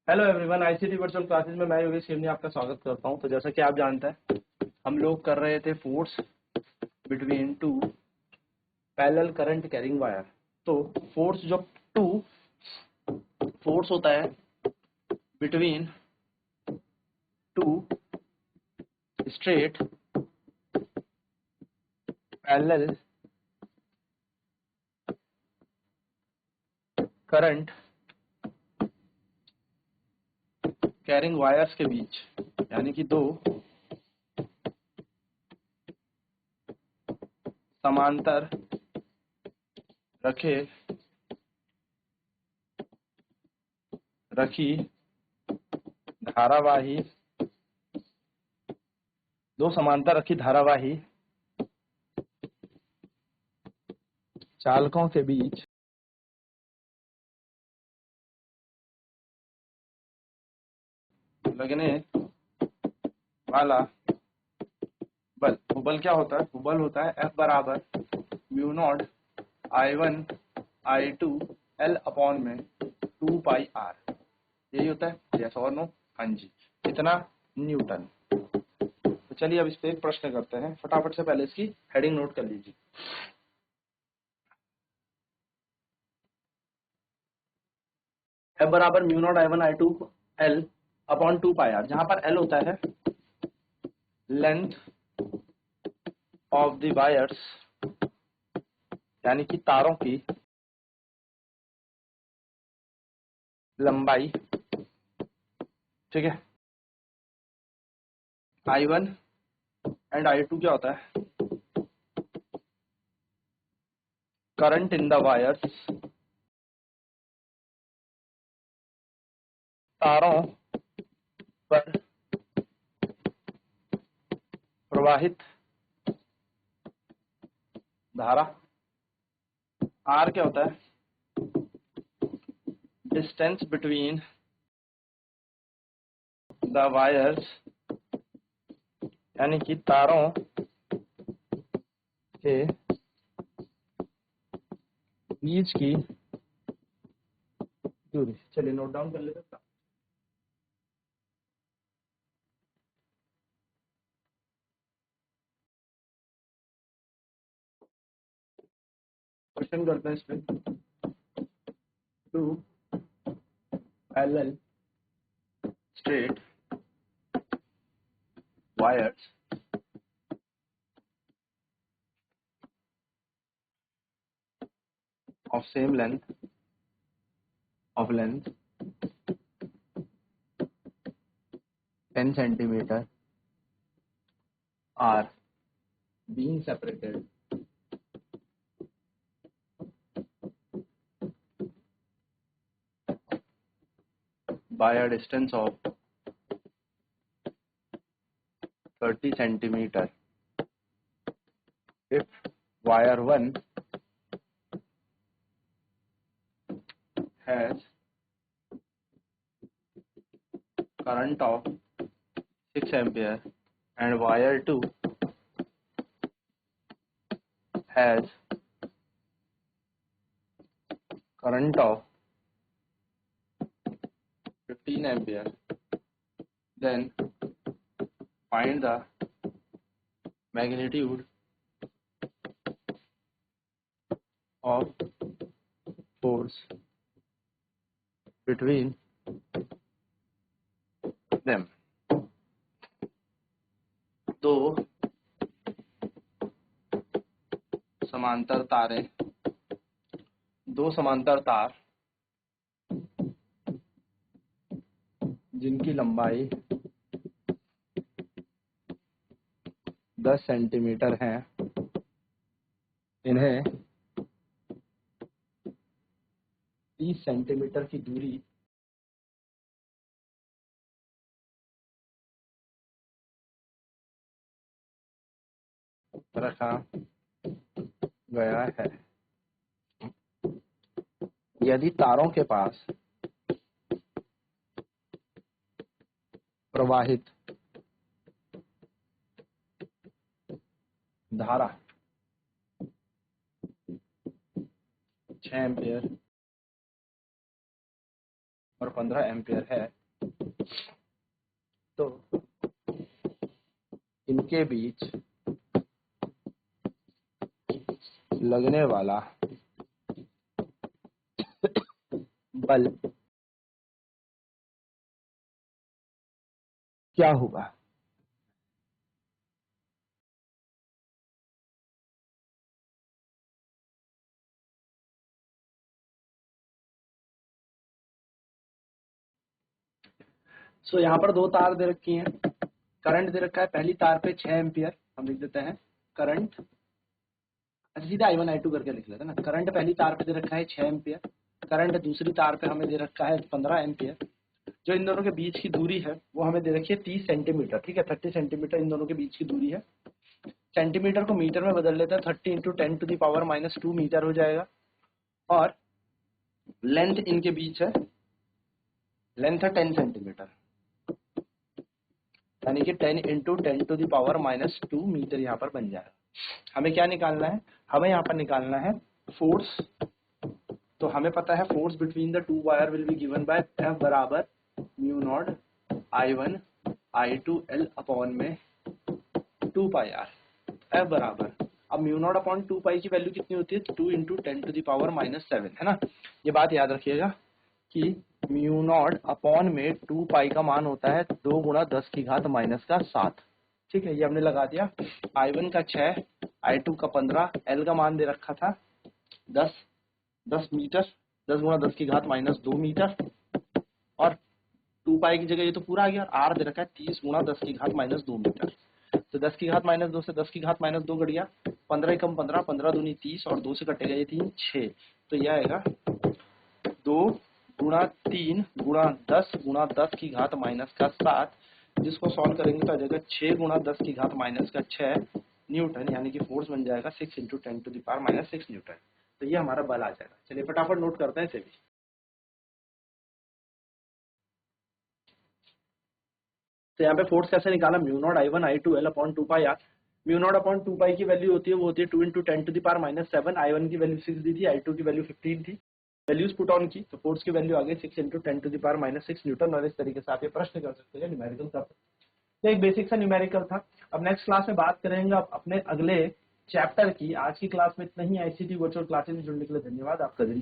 Hello everyone, ICT virtual classes में मैं योगेश खेमनी आपका स्वागत करता हूं। तो जैसा कि आप जानते हैं, हम लोग कर रहे थे force between two parallel current carrying wire. तो फोर्स जो टू फोर्स होता है between two straight parallel current carrying wires के बीच, यानी कि दो समांतर रखी धारावाही दो समांतर रखी धारावाही चालकों के बीच लगने वाला बल। वो बल क्या होता है? वो बल होता है F बराबर mu naught I1 I2 L upon में 2 पाई R। यही होता है, यस और नो? हाँ जी। कितना? न्यूटन। तो चलिए अब इस पे एक प्रश्न करते हैं। फटाफट से पहले इसकी हेडिंग नोट कर लीजिए। F बराबर mu naught I1 I2 L upon 2 पाई R, जहां पर L होता है लेंथ ऑफ द वायर्स, यानी कि तारों की लंबाई। ठीक है। I1 एंड I2 क्या होता है? करंट इन द वायर्स, तारों पर प्रवाहित धारा। R क्या होता है? डिस्टेंस बिटवीन द वायर्स, यानी कि तारों के बीच की दूरी। चलिए नोट डाउन कर लेते हैं। क्वेश्चन करते हैं इसमें। Two parallel straight wires of same length 10 centimeter are being separated by a distance of 30 centimeter if wire 1 has current of 6 ampere and wire 2 has current of 15 ampere, then find the magnitude of force between them। दो समांतर तारें, दो समांतर तार जिनकी लंबाई 10 centimetre है, इन्हें 30 सेंटीमीटर की दूरी रखा गया है। यदि तारों के पास प्रवाहित धारा 6 एम्पियर और 15 एम्पियर है, तो इनके बीच लगने वाला बल क्या होगा? सो यहाँ पर दो तार दे रखी हैं, करंट दे रखा है पहली तार पे 6 एम्पियर, हम लिख देते हैं करंट, सीधा I1 I2 करके लिख लेते हैं ना। करंट पहली तार पे दे रखा है 6 एम्पियर, करंट दूसरी तार पे हमें दे रखा है 15 एम्पियर। जो इन दोनों के बीच की दूरी है वो हमें दे रखी है 30 सेंटीमीटर, ठीक है, 30 सेंटीमीटर इन दोनों के बीच की दूरी है। सेंटीमीटर को मीटर में बदल लेते हैं, 30 इंटू 10⁻⁻2 मीटर हो जाएगा। और लेंथ इनके बीच है, लेंथ है 10 सेंटीमीटर, यानी कि 10 इंटू 10⁻⁻2 मीटर यहाँ पर बन जाएगा। हमें क्या निकालना है? हमें यहाँ पर निकालना है फोर्स। तो हमें पता है force between the two wire will be given by F बराबर mu naught I1 I2 L upon में 2 पाई आर। F बराबर, अब म्यू नॉट अपॉन 2 पाई की वैल्यू कितनी होती है? 2 इंटू 10⁻⁷ है ना। ये बात याद रखिएगा कि म्यू नॉट अपॉन में 2 पाई का मान होता है 2 गुणा 10 की घात -7। ठीक है, ये हमने लगा दिया। I1 का 6, I2 का 15, L का मान दे रखा था 10 मीटर, 10 गुणा 10 की घात -2 मीटर, और 2 पाई की जगह ये तो पूरा आ गया, और R दे रखा है 30 गुणा 10 की घात -2 मीटर। तो 10 की घात -2 से 10 की घात -2 घट गया, 15 कम 15, 15 दूनी 30, और 2 से कटेगा ये 3 6। तो यह आएगा 2 गुणा 3 गुणा 10 गुणा 10 की घात -7, जिसको सॉल्व करेंगे तो आ जाएगा 6 गुणा 10 की घात -6 न्यूटन, यानी कि फोर्स बन जाएगा 6 इंटू 10⁻⁻6 न्यूटन। तो ये हमारा बल आ जाएगा। चलिए फटाफट नोट करते हैं इसे भी। तो यहाँ पे फोर्स कैसे निकाला? Mu naught I1 I2 L upon 2 pi R. Mu naught upon 2 pi की वैल्यू होती है, वो होती है 2 इंटू 10⁻⁷। I1 की वैल्यू 6 दी थी, I2 की वैल्यू 15 थी। वैल्यूज पुट ऑन की तो फोर्स की वैल्यू आ गई 6 इंटू 10⁻⁻6 न्यूटन। और इस तरीके से आप ये प्रश्न कर सकते हैं, न्यूमेरिकल कर सकते हैं। तो एक बेसिक सा न्यूमेरिकल था। अब नेक्स्ट क्लास में बात करेंगे अपने अगले चैप्टर की। आज की क्लास में इतना ही। ICT वर्चुअल क्लासेस में जुड़ने के लिए धन्यवाद। आपका दिन